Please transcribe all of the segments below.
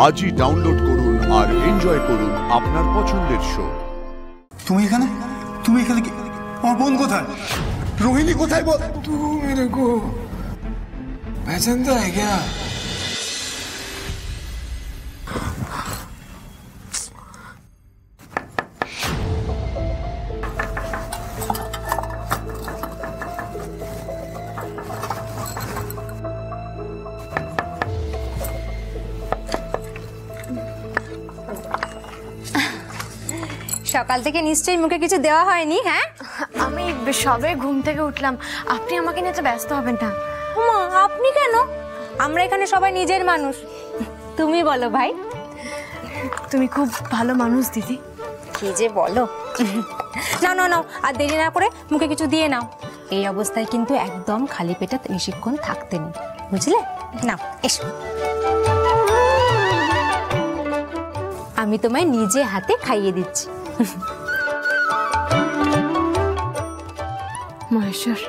আজই ডাউনলোড করুন আর এনজয় করুন আপনার পছন্দের শো। তুমি এখানে কি? আমার বোন কোথায়? रोहिणी কোথায় বল? तू मेरे को पहचानता है क्या? সকাল থেকে নিশ্চয়ই মুখে কিছু দেওয়া হয়নি। হ্যাঁ, আমি সবে ঘুম থেকে উঠলাম, আপনি আমাকে নিয়ে তো ব্যস্ত হবেন না। মা, আপনি কেন? আমরা এখানে সবাই নিজের মানুষ। তুমি বলো ভাই। তুমি খুব ভালো মানুষ দিদি। কি যে বলো। না না না, আর দেরি না করে মুখে কিছু দিয়ে নাও। এই অবস্থায় কিন্তু একদম খালি পেটে বেশিক্ষণ থাকতে নেই, বুঝলে? নাও, এসো। আমি তোমায় নিজে হাতে খাইয়ে দিচ্ছি। মহেশ্বর,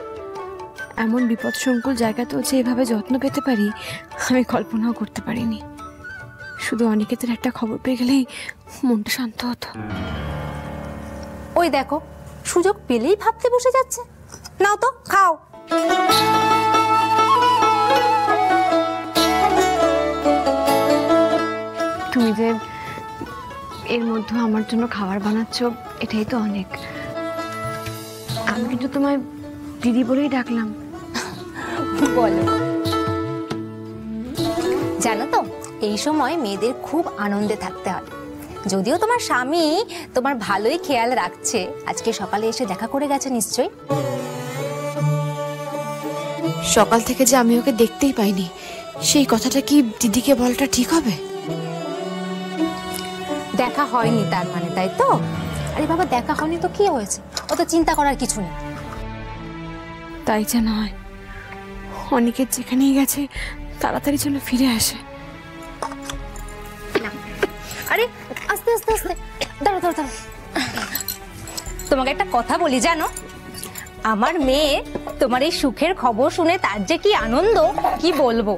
এমন বিপদসংকুল জায়গাতেও যে এভাবে যত্ন পেতে পারি আমি কল্পনাও করতে পারিনি। শুধু অনিকেতের একটা খবর পেয়ে গেলেই মনটা শান্ত হতো। ওই দেখো, সুযোগ পেলেই ভাবতে বসে যাচ্ছে। নাও তো, খাও। তুমি যে এর মধ্যে আমার জন্য খাবার বানাচ্ছ, এটাই তো অনেক। আমি কিন্তু তোমায় দিদি বলেই ডাকলাম। বলো। জানো তো, এই সময় মেয়েদের খুব আনন্দে থাকতে হয়। যদিও তোমার স্বামী তোমার ভালোই খেয়াল রাখছে, আজকে সকালে এসে দেখা করে গেছে নিশ্চয়ই। সকাল থেকে যে আমি ওকে দেখতেই পাইনি, সেই কথাটা কি দিদিকে বলাটা ঠিক হবে? দেখা হয়নি তার মানে, তাই তো? আরে বাবা, দেখা হয়নি তো কি হয়েছে? অত চিন্তা করার কিছু নেই। তাই যেন হয়, অনেকের যেখানেই গেছে তাড়াতাড়ি যেন ফিরে আসে। আরে আস্তে আস্তে আস্তে, দাঁড়ো দাঁড়ো দাঁড়ো। তোমাকে একটা কথা বলি, জানো, আমার মেয়ে তোমার এই সুখের খবর শুনে তার যে কি আনন্দ, কি বলবো।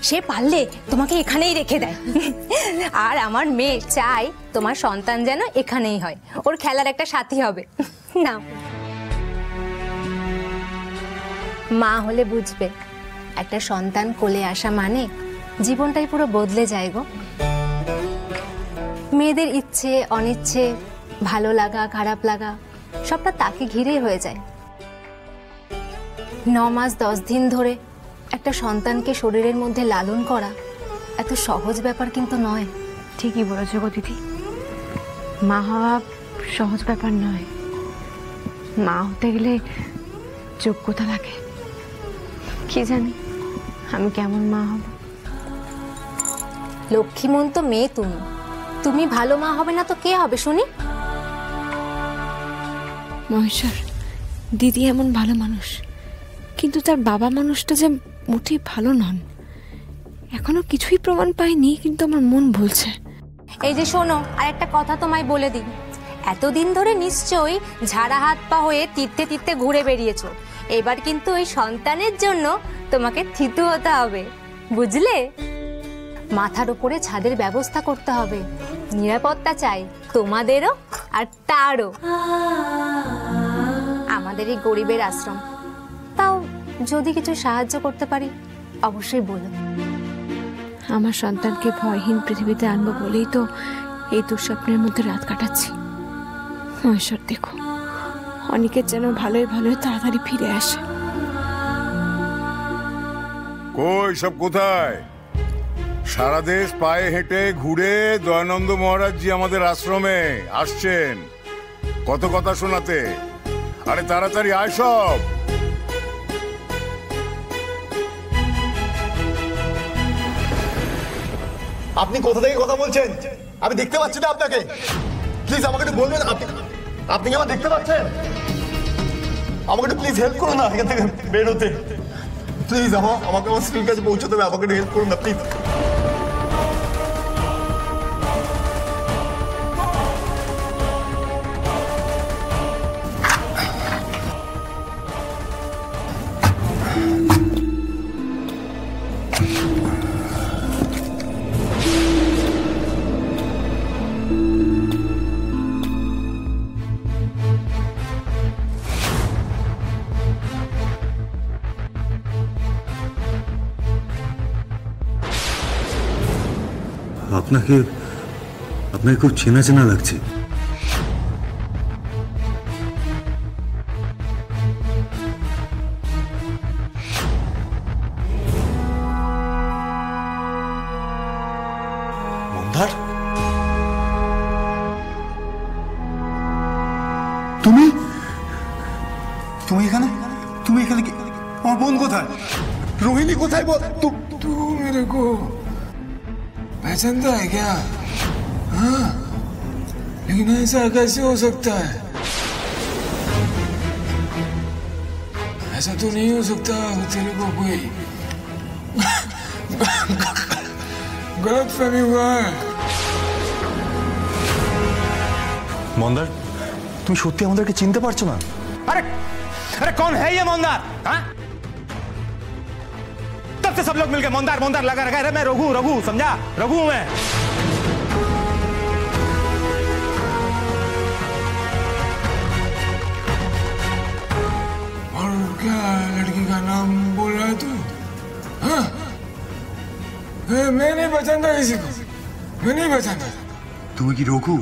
সে পারলে তোমাকে এখানেই রেখে দেয়। আর আমার মেয়ে চাই তোমার সন্তান যেন এখানেই হয়, ওর খেলার একটা সাথী হবে। না, মা হলে বুঝবে, একটা সন্তান কোলে আসা মানে জীবনটাই পুরো বদলে যায় গো। মেয়েদের ইচ্ছে অনিচ্ছে, ভালো লাগা খারাপ লাগা, সবটা তাকে ঘিরেই হয়ে যায়। 9 মাস 10 দিন ধরে একটা সন্তানকে শরীরের মধ্যে লালন করা এত সহজ ব্যাপার কিন্তু নয়। ঠিকই বলেছো গো দিদি, মা হওয়া সহজ ব্যাপার নয়। মা হতে গেলে যোগ্যতা লাগে। কি জানি আমি কেমন মা হব। লক্ষ্মীমন্ত মেয়ে তুমি, তুমি ভালো মা হবে না তো কে হবে শুনি? মহেশ্বর, দিদি এমন ভালো মানুষ, কিন্তু তার বাবা মানুষটা যে মোটেই ভালো নন। এখনো কিছুই প্রমাণ পাইনি, কিন্তু আমার মন বলছে। এই যে শোনো, আর একটা কথা তোমায় বলে দিই, এতদিন ধরে নিশ্চয়ই ঝাড়া হাত পা হয়ে তীর্থে তীর্থে ঘুরে বেরিয়েছো। এবার কিন্তু ওই সন্তানের জন্য তোমাকে থিতু হতে হবে, বুঝলে? মাথার উপরে ছাদের ব্যবস্থা করতে হবে, নিরাপত্তা চাই তোমাদেরও আর তারও। আমাদের এই গরিবের আশ্রম, তাও যদি কিছু সাহায্য করতে পারি অবশ্যই বলো। আমার সন্তানকে ভয়হীন পৃথিবীতে আনবো বলেই তো এই দুঃস্বপ্নের মধ্যে রাত কাটাচ্ছি। মহেশ্বর, দেখো অনেকের যেন ভালোই ভালোই তাড়াতাড়ি ফিরে আসে। কই সব কোথায়? সারা দেশ পায়ে হেঁটে ঘুরে দয়ানন্দ মহারাজজি আমাদের আশ্রমে আসছেন কত কথা শোনাতে। আরে তাড়াতাড়ি আয় সব। আপনি কোথা থেকে কথা বলছেন? আমি দেখতে পাচ্ছি না আপনাকে। প্লিজ আমাকে একটু বলবেন, আপনি কি আমার দেখতে পাচ্ছেন? আমাকে একটু প্লিজ হেল্প করুন না এখান থেকে বেরোতে। প্লিজ আমাকে আমার স্ত্রীর কাছে পৌঁছতে হবে, আমাকে একটু হেল্প করুন না প্লিজ। আপনাকে আপনাকে খুব চেনা চেনা লাগছে। মন্দার, তুমি তুমি এখানে তুমি এখানে কি? আমার বোন কোথায়? रोहिणी কোথায়? বল। तू मेरे को पहचानता है क्या? हाँ, लेकिन ऐसा कैसे हो सकता है? ऐसा तो नहीं हो सकता कि तेरे को कोई गलत फहमी हुआ है। মন্দার, তুমি সত্যি আমাদেরকে চিনতে পারছো না? अरे अरे कौन है ये मोंदार? हाँ? तब से सब लोग मिलके मोंदार मोंदार लगा रखा है। मैं रघु रघु समझा, रघु हूं मैं। और क्या लड़की का नाम बोल रहा है तू? हाँ? मैं नहीं पहचानता किसी को, मैं नहीं पहचानता। তুমি কি রঘু?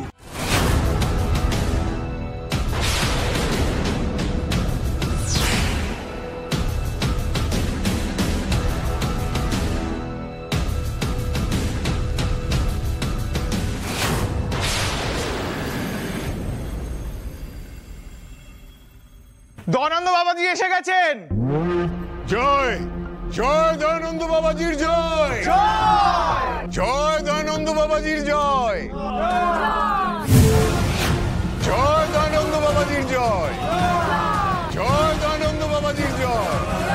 দয়ানন্দ বাবাজি এসে গেছেন। জয় জয় দয়ানন্দ বাবাজির জয়, জয় দয়ানন্দ বাবাজির জয়, জয় দয়ানন্দ বাবাজির জয়, জয় দয়ানন্দ বাবাজির জয়।